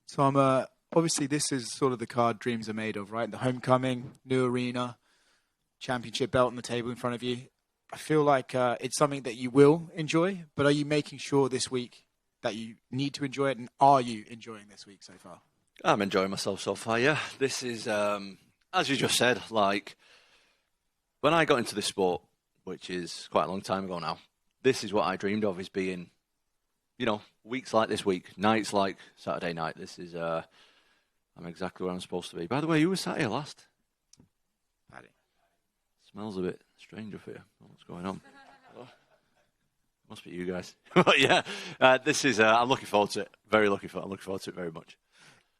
So obviously this is sort of the card dreams are made of, right? The homecoming, new arena, championship belt on the table in front of you. I feel like it's something that you will enjoy, but are you making sure this week that you need to enjoy it, and are you enjoying this week so far? I'm enjoying myself so far, yeah. This is, as you just said, like, when I got into this sport, which is quite a long time ago now, this is what I dreamed of, is being, weeks like this week, nights like Saturday night. This is, I'm exactly where I'm supposed to be. By the way, who was sat here last? Paddy. Smells a bit strange up here. What's going on? Must be you guys. But yeah, this is, I'm looking forward to it. I'm looking forward to it very much.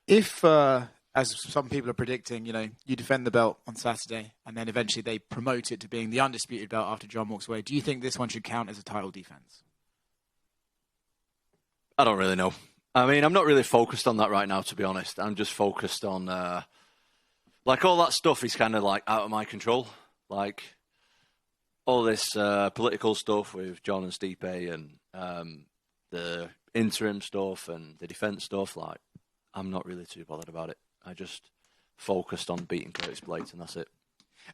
If, as some people are predicting, you defend the belt on Saturday and then eventually they promote it to being the undisputed belt after John walks away, do you think this one should count as a title defense? I don't really know. I mean, I'm not really focused on that right now, to be honest. I'm just focused on, all that stuff is kind of like out of my control. Like all this political stuff with John and Stipe and the interim stuff and the defense stuff, like, I'm not really too bothered about it. I just focused on beating Curtis Blaydes, and that's it.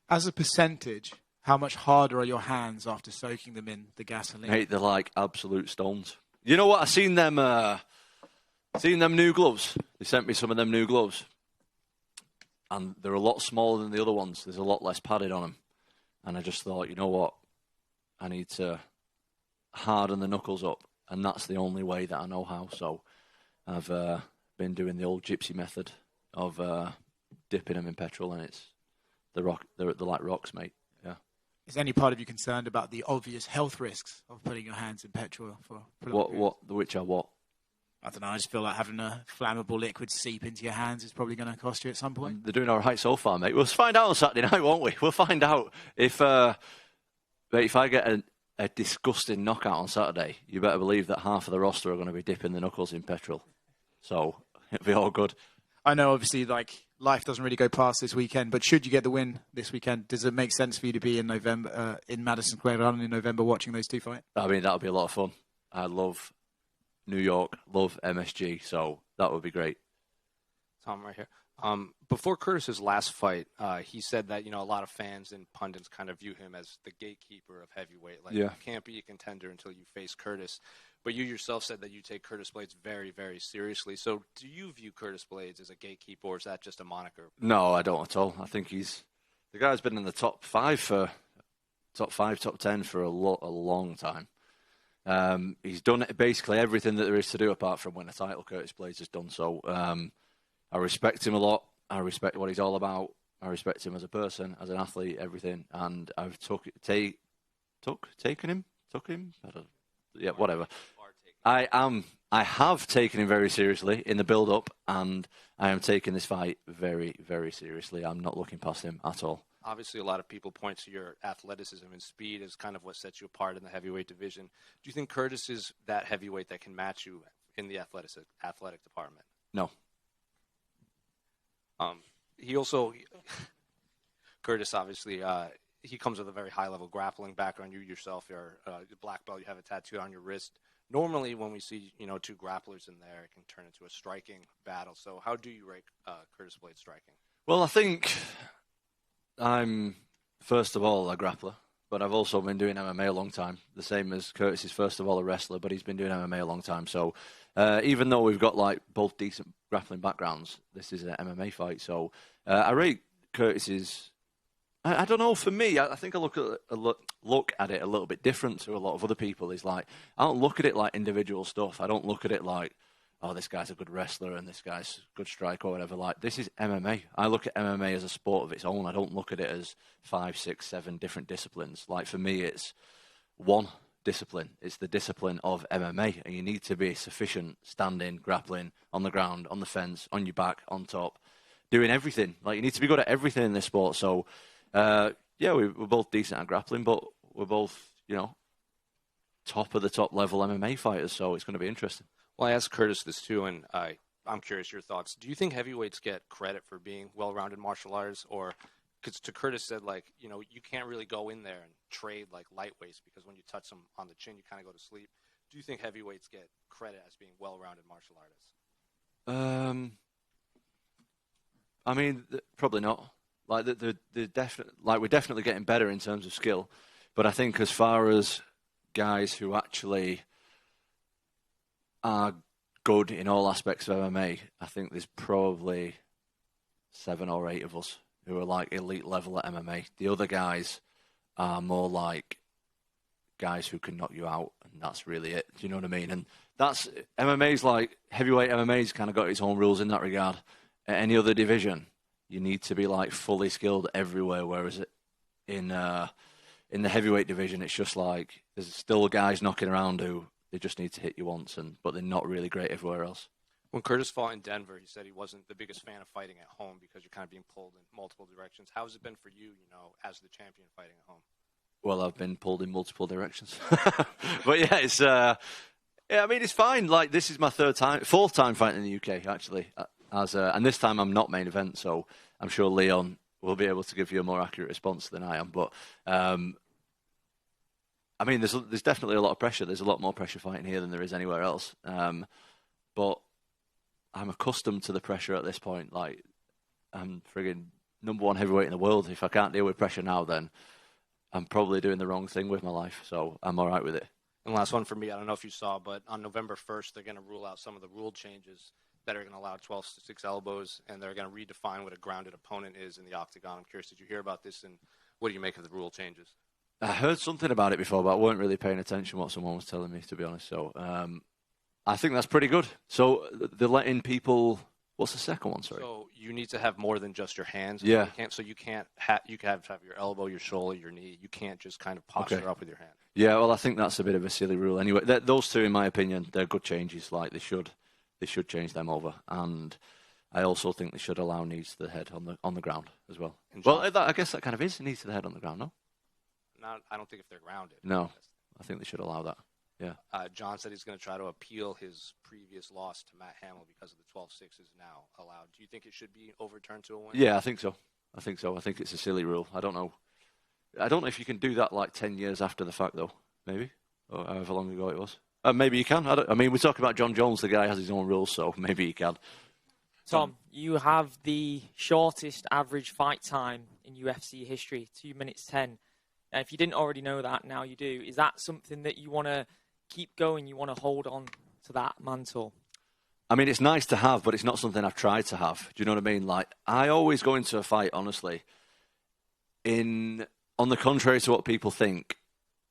As a percentage, how much harder are your hands after soaking them in the gasoline? Mate, they're like absolute stones. You know what? I seen them new gloves. They sent me some of them new gloves, and they're a lot smaller than the other ones. There's a lot less padded on them, and I just thought, you know what? I need to harden the knuckles up, and that's the only way that I know how. So I've been doing the old gypsy method of dipping them in petrol, and they're like rocks, mate. Yeah. Is any part of you concerned about the obvious health risks of putting your hands in petrol for Which are what? I don't know. I just feel like having a flammable liquid seep into your hands is probably going to cost you at some point. They're doing all right so far, mate. We'll find out on Saturday night, won't we? We'll find out if I get a disgusting knockout on Saturday. You better believe that half of the roster are going to be dipping the knuckles in petrol. So it'll be all good. I know, obviously, life doesn't really go past this weekend, but should you get the win this weekend, does it make sense for you to be in November in Madison Square Garden in November watching those two fight? I mean, that'll be a lot of fun. I love New York, love MSG, so that would be great. Tom, right here. Before Curtis's last fight, he said that a lot of fans and pundits kind of view him as the gatekeeper of heavyweight. Like, you can't be a contender until you face Curtis. But you yourself said that you take Curtis Blaydes very, very seriously. So do you view Curtis Blaydes as a gatekeeper, or is that just a moniker? No, I don't at all. I think the guy's been in the top 10 for a long time. He's done basically everything that there is to do apart from win a title. Curtis Blaydes has done so. I respect him a lot. I respect what he's all about. I respect him as a person, as an athlete, everything. And I've taken him. Whatever. I have taken him very seriously in the build-up, and I am taking this fight very, very seriously. I'm not looking past him at all. Obviously, a lot of people point to your athleticism and speed as kind of what sets you apart in the heavyweight division. Do you think Curtis is that heavyweight that can match you in the athletic department? No. Curtis, obviously, he comes with a very high-level grappling background. You yourself are a black belt. You have a tattoo on your wrist. Normally, when we see two grapplers in there, it can turn into a striking battle. So how do you rate Curtis Blaydes striking? Well, I think I'm, first of all, a grappler, but I've also been doing MMA a long time. The same as Curtis is, first of all, a wrestler, but he's been doing MMA a long time. So even though we've got both decent grappling backgrounds, this is an MMA fight. So I rate Curtis's. I don't know. For me, I think I look at it a little bit different to a lot of other people. Is like, I don't look at it like individual stuff. I don't look at it like, oh, this guy's a good wrestler and this guy's a good striker or whatever. Like, this is MMA. I look at MMA as a sport of its own. I don't look at it as 5, 6, 7 different disciplines. Like, for me, it's one discipline. It's the discipline of MMA, and you need to be sufficient standing, grappling, on the ground, on the fence, on your back, on top, doing everything. Like, you need to be good at everything in this sport. So. We're both decent at grappling, but we're both, top of the top level MMA fighters, so it's going to be interesting. Well, I asked Curtis this too, and I'm curious your thoughts. Do you think heavyweights get credit for being well-rounded martial artists, or because to Curtis said, you can't really go in there and trade like lightweights because when you touch them on the chin, you kind of go to sleep. Do you think heavyweights get credit as being well-rounded martial artists? I mean, probably not. Like the we're definitely getting better in terms of skill, but I think as far as guys who actually are good in all aspects of MMA, I think there's probably 7 or 8 of us who are like elite level at MMA. The other guys are more like guys who can knock you out, and that's really it. Do you know what I mean? And that's MMA's like heavyweight MMA's kind of got its own rules in that regard. At any other division, you need to be like fully skilled everywhere, whereas in the heavyweight division, it's just like there's still guys knocking around who they just need to hit you once, but they're not really great everywhere else. When Curtis fought in Denver, he said he wasn't the biggest fan of fighting at home because you're kind of being pulled in multiple directions. How has it been for you, as the champion fighting at home? Well, I've been pulled in multiple directions. But yeah, I mean, it's fine. Like, this is my 4th time fighting in the UK, actually. And this time I'm not main event, so I'm sure Leon will be able to give you a more accurate response than I am. But, I mean, there's definitely a lot of pressure. There's a lot more pressure fighting here than there is anywhere else. But I'm accustomed to the pressure at this point. Like, I'm friggin' #1 heavyweight in the world. If I can't deal with pressure now, then I'm probably doing the wrong thing with my life. So I'm all right with it. And last one for me, I don't know if you saw, but on November 1st, they're going to rule out some of the rule changes that are going to allow 12-6 elbows, and they're going to redefine what a grounded opponent is in the octagon. I'm curious, did you hear about this, and what do you make of the rule changes? I heard something about it before, but I weren't really paying attention to what someone was telling me, to be honest. So I think that's pretty good. So they're letting people... What's the second one, sorry? So you need to have more than just your hands. Yeah. You can't have your elbow, your shoulder, your knee. You can't just kind of posture up with your hand. Yeah, well, I think that's a bit of a silly rule. Anyway, those two, in my opinion, they're good changes. Like, they should change them over. And I also think they should allow knees to the head on the ground as well. Well, I guess that kind of is knees to the head on the ground, no? I don't think if they're grounded. No, I think they should allow that. Yeah. John said he's going to try to appeal his previous loss to Matt Hamill because of the 12-6 is now allowed. Do you think it should be overturned to a win? Yeah, I think so. I think it's a silly rule. I don't know if you can do that like 10 years after the fact, though. Maybe, or however long ago it was. Maybe you can. I mean, we're talking about John Jones. The guy has his own rules, so maybe he can. Tom, you have the shortest average fight time in UFC history, 2 minutes 10. Now, if you didn't already know that, now you do. Is that something that you want to keep going? You want to hold on to that mantle? I mean, it's nice to have, but it's not something I've tried to have. Do you know what I mean? Like, I always go into a fight, honestly, on the contrary to what people think,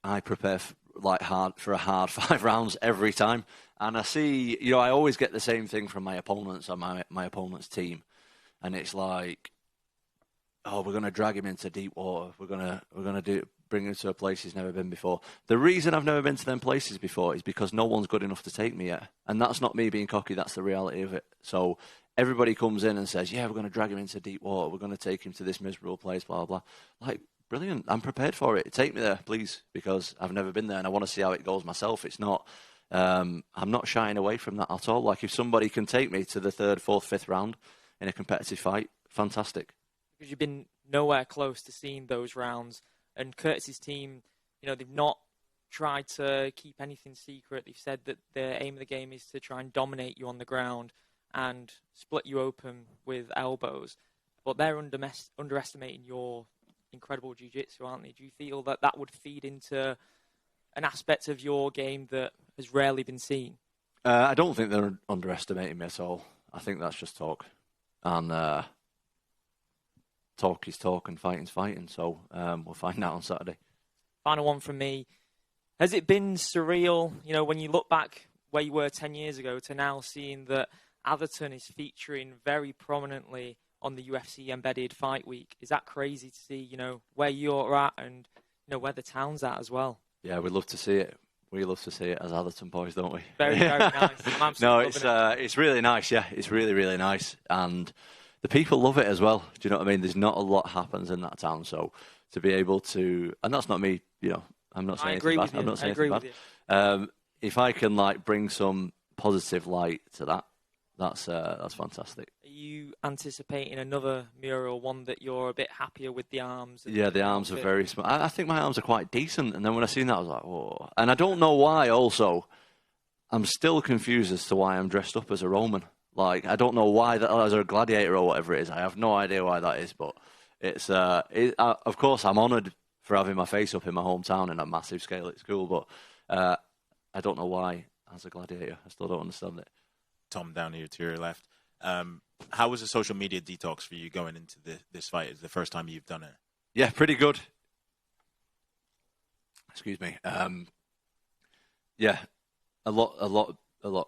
I prepare for a hard 5 rounds every time. And I see, I always get the same thing from my opponents on my opponent's team. And it's like, oh, we're going to drag him into deep water. We're going to bring him to a place he's never been before. The reason I've never been to them places before is because no one's good enough to take me yet. And that's not me being cocky, that's the reality of it. So everybody comes in and says, yeah, we're going to drag him into deep water. We're going to take him to this miserable place, blah, blah, blah. Like, brilliant. I'm prepared for it. Take me there, please, because I've never been there and I want to see how it goes myself. It's not, I'm not shying away from that at all. Like, if somebody can take me to the 3rd, 4th, 5th round in a competitive fight, fantastic. Because you've been nowhere close to seeing those rounds. And Curtis's team, they've not tried to keep anything secret. They've said that the aim of the game is to try and dominate you on the ground and split you open with elbows. But they're underestimating your incredible jiu-jitsu, aren't they? Do you feel that that would feed into an aspect of your game that has rarely been seen? I don't think they're underestimating me at all. I think that's just talk. And talk is talk and fighting's fighting. So we'll find out on Saturday. Final one from me. Has it been surreal, when you look back where you were 10 years ago to now seeing that Atherton is featuring very prominently on the UFC Embedded Fight Week? Is that crazy to see, where you're at and, where the town's at as well? Yeah, we'd love to see it. We love to see it as Atherton boys, don't we? Very, very nice. No, it's really nice, yeah. It's really, really nice. And the people love it as well. Do you know what I mean? There's not a lot happens in that town. So to be able to, and that's not me, I'm not saying anything bad. I'm not saying anything bad. If I can bring some positive light to that, that's fantastic. Are you anticipating another mural, one that you're a bit happier with the arms? Yeah, the arms are very small. I think my arms are quite decent. And then when I seen that, I was like, whoa. And I don't know why also. I'm still confused as to why I'm dressed up as a Roman. Like, I don't know why that as a gladiator or whatever it is. I have no idea why that is, but it's of course I'm honoured for having my face up in my hometown in a massive scale at school, but I don't know why as a gladiator. I still don't understand it. Tom, down here to your left. How was the social media detox for you going into this fight? Is the first time you've done it? Yeah, pretty good. Excuse me. Yeah, a lot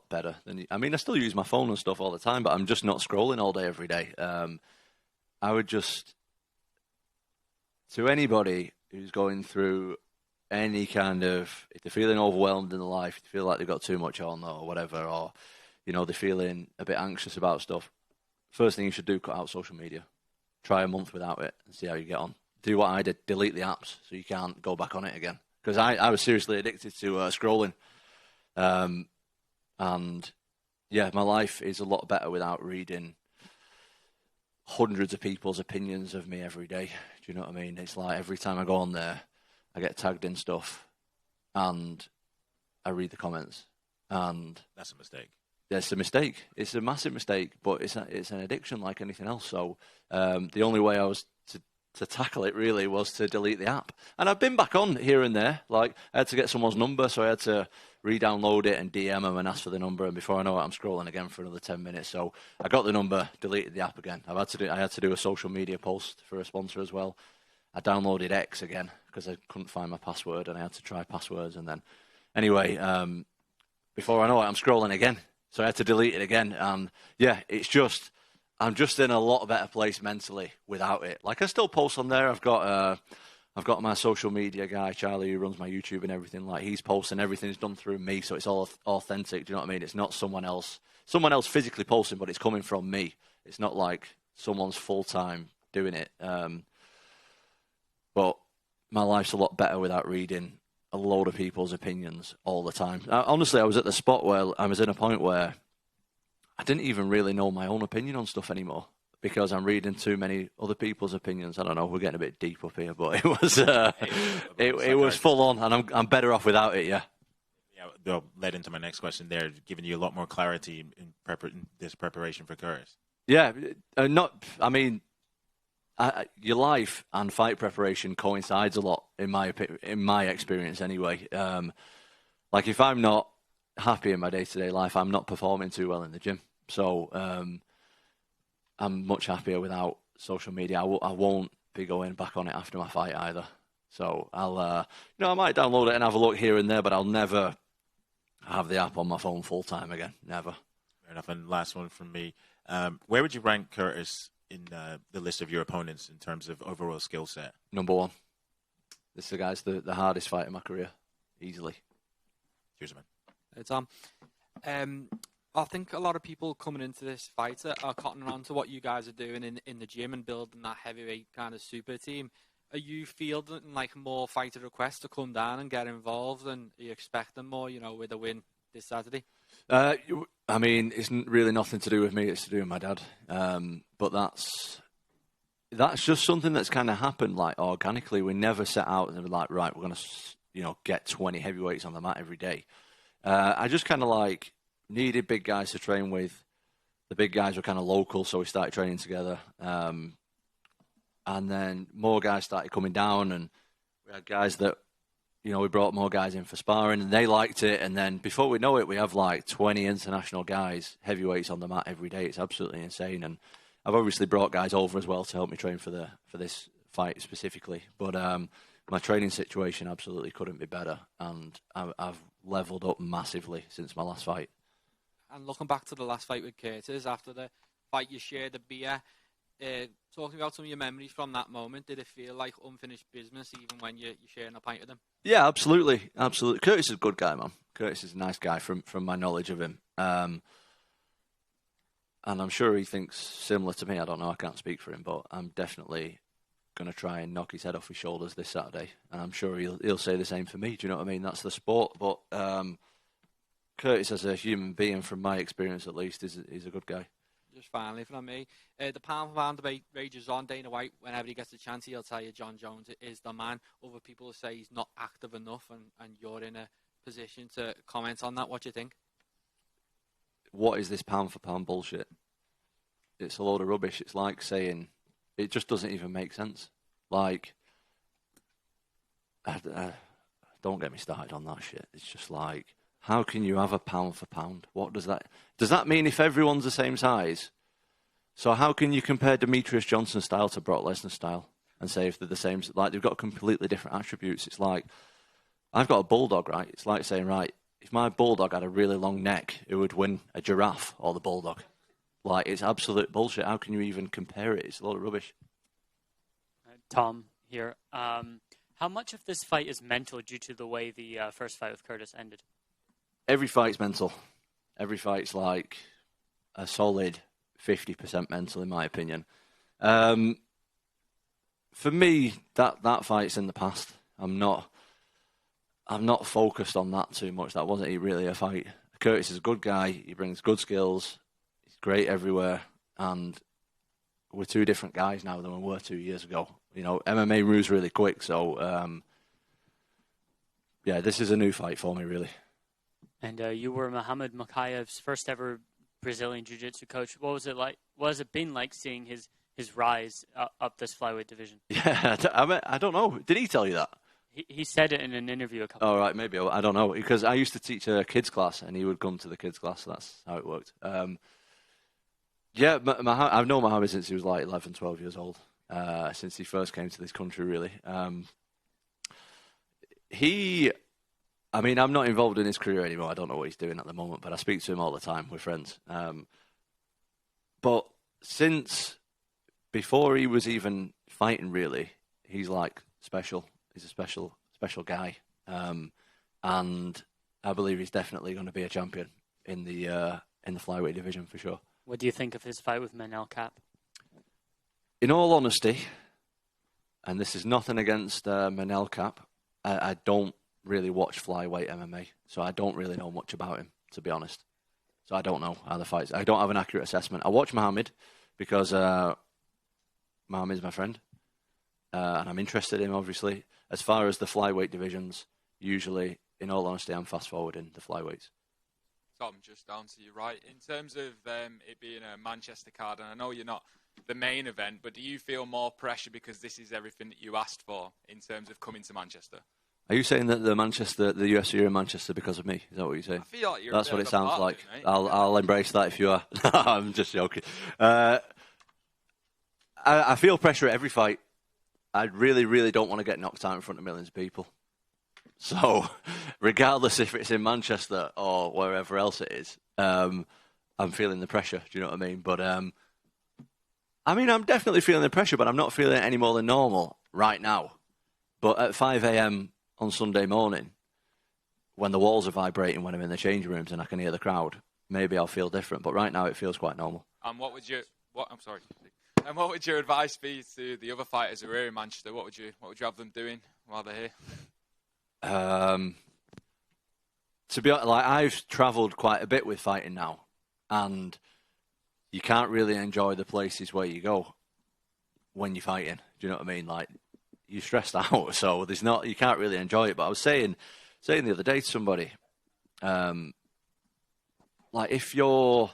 better than. I mean, I still use my phone and stuff all the time, but I'm just not scrolling all day every day. I would just, to anybody who's going through any kind of, if they're feeling overwhelmed in their life, if they feel like they've got too much on or whatever, or they're feeling a bit anxious about stuff. First thing you should do, cut out social media. Try a month without it and see how you get on. Do what I did, delete the apps so you can't go back on it again. Because I was seriously addicted to scrolling. And yeah, my life is a lot better without reading hundreds of people's opinions of me every day. Do you know what I mean? It's like every time I go on there, I get tagged in stuff and I read the comments. And that's a mistake. It's a mistake. It's a massive mistake, but it's an addiction like anything else. So the only way I was to tackle it really was to delete the app. And I've been back on here and there. Like, I had to get someone's number, so I had to re-download it and DM them and ask for the number. And before I know it, I'm scrolling again for another 10 minutes. So I got the number, deleted the app again. I had to do a social media post for a sponsor as well. I downloaded X again because I couldn't find my password, and I had to try passwords. And then, anyway, before I know it, I'm scrolling again. So I had to delete it again. And yeah, I'm just in a lot better place mentally without it. Like, I still post on there. I've got my social media guy, Charlie, who runs my YouTube and everything. Like, he's posting, everything's done through me, so it's all authentic. Do you know what I mean? It's not someone else physically posting, but it's coming from me. It's not like someone's full time doing it. But my life's a lot better without reading a load of people's opinions all the time. Honestly, I was at the spot where I was in a point where I didn't even really know my own opinion on stuff anymore because I'm reading too many other people's opinions. I don't know, we're getting a bit deep up here, but it was it was full on, and I'm better off without it. Yeah. That led into my next question there, giving you a lot more clarity in this preparation for Curtis. Yeah, your life and fight preparation coincides a lot in my experience anyway. Like, if I'm not happy in my day-to-day life, I'm not performing too well in the gym. So I'm much happier without social media. I won't be going back on it after my fight either. So I'll, I might download it and have a look here and there, but I'll never have the app on my phone full time again. Never. Fair enough. And last one from me. Where would you rank Curtis in the list of your opponents in terms of overall skill set? Number one. This guy's the hardest fight in my career, easily. Cheers, man. Hey, Tom. I think a lot of people coming into this fight are cottoning on to what you guys are doing in the gym and building that heavyweight kind of super team. Are you fielding like more fighter requests to come down and get involved, and are you expecting more, with a win this Saturday? I mean, it's really nothing to do with me. It's to do with my dad. But that's just something that's kind of happened like organically. We never set out and were like, right, we're going to get 20 heavyweights on the mat every day. I just kind of like needed big guys to train with. The big guys were kind of local, so we started training together. And then more guys started coming down, and we had guys that, we brought more guys in for sparring, and they liked it. And then before we know it, we have like 20 international guys, heavyweights on the mat every day. It's absolutely insane. And I've obviously brought guys over as well to help me train for this fight specifically. But my training situation absolutely couldn't be better, and I've leveled up massively since my last fight. And looking back to the last fight with Curtis, after the fight you shared a beer, talking about some of your memories from that moment, did it feel like unfinished business even when you're sharing a pint with him? Yeah, absolutely. Curtis is a good guy, man. Curtis is a nice guy from my knowledge of him. And I'm sure he thinks similar to me. I don't know, I can't speak for him, but I'm definitely going to try and knock his head off his shoulders this Saturday. And I'm sure he'll say the same for me. Do you know what I mean? That's the sport. But Curtis, as a human being, from my experience at least, is a good guy. Just finally from me, the pound for pound debate rages on. Dana White, whenever he gets a chance, he'll tell you John Jones is the man. Other people say he's not active enough, and you're in a position to comment on that. What do you think? what is this pound for pound bullshit? It's a load of rubbish. It's like saying, it just doesn't even make sense. Like, don't get me started on that shit. It's just like, how can you have a pound for pound? What does that mean if everyone's the same size? So how can you compare Demetrius Johnson's style to Brock Lesnar's style and say if they're the same? Like, they've got completely different attributes. It's like, I've got a bulldog, right? It's like saying, right, if my bulldog had a really long neck, it would win a giraffe or the bulldog. Like, it's absolute bullshit. How can you even compare it? It's a lot of rubbish. Tom here. How much of this fight is mental due to the way the first fight with Curtis ended? Every fight's mental. Every fight's like a solid 50% mental, in my opinion. For me, that fight's in the past. I'm not focused on that too much. That wasn't really a fight. Curtis is a good guy. He brings good skills. He's great everywhere. And we're two different guys now than we were 2 years ago. You know, MMA moves really quick. So, yeah, this is a new fight for me, really. And you were Muhammad Makayev's first ever Brazilian Jiu-Jitsu coach. What was it like? What has it been like seeing his rise up this flyweight division? Yeah, I don't know. Did he tell you that? He said it in an interview a couple of right, maybe. I don't know. Because I used to teach a kids class, and he would come to the kids class. So that's how it worked. Yeah, I've known Muhammad since he was like 11, 12 years old. Since he first came to this country, really. I'm not involved in his career anymore. I don't know what he's doing at the moment, but I speak to him all the time. We're friends. But before he was even fighting, really, he's like special. He's a special guy. And I believe he's definitely going to be a champion in the flyweight division for sure. What do you think of his fight with Manel Kape? In all honesty, and this is nothing against Manel Kape, I don't really watch flyweight MMA, so I don't really know much about him, to be honest. So I don't know how the fights. I don't have an accurate assessment. I watch Muhammad because Muhammad's my friend, and I'm interested in him, obviously. As far as the flyweight divisions, usually, in all honesty, I'm fast-forwarding the flyweights. Tom, just down to you, right? In terms of it being a Manchester card, and I know you're not the main event, but do you feel more pressure because this is everything that you asked for in terms of coming to Manchester? Are you saying that the UFC are in Manchester because of me? Is that what you're saying? I feel like you're That's what it sounds like. It, I'll embrace that if you are. I'm just joking. I feel pressure at every fight. I really, really don't want to get knocked out in front of millions of people. So, regardless if it's in Manchester or wherever else it is, I'm feeling the pressure. Do you know what I mean? But I'm definitely feeling the pressure, but I'm not feeling it any more than normal right now. But at 5 a.m. on Sunday morning, when the walls are vibrating, when I'm in the changing rooms and I can hear the crowd, maybe I'll feel different. But right now, it feels quite normal. And what would your advice be to the other fighters who are here in Manchester? What would you have them doing while they're here? To be honest, I've travelled quite a bit with fighting now, and you can't really enjoy the places where you go when you're fighting. Do you know what I mean? Like, you're stressed out, so you can't really enjoy it. But I was saying the other day to somebody, like, if you're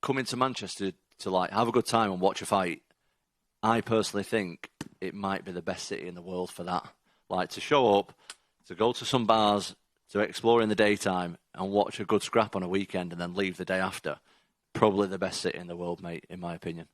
coming to Manchester to like have a good time and watch a fight, I personally think it might be the best city in the world for that. Like, to show up, to go to some bars, to explore in the daytime and watch a good scrap on a weekend and then leave the day after. Probably the best city in the world, mate, in my opinion.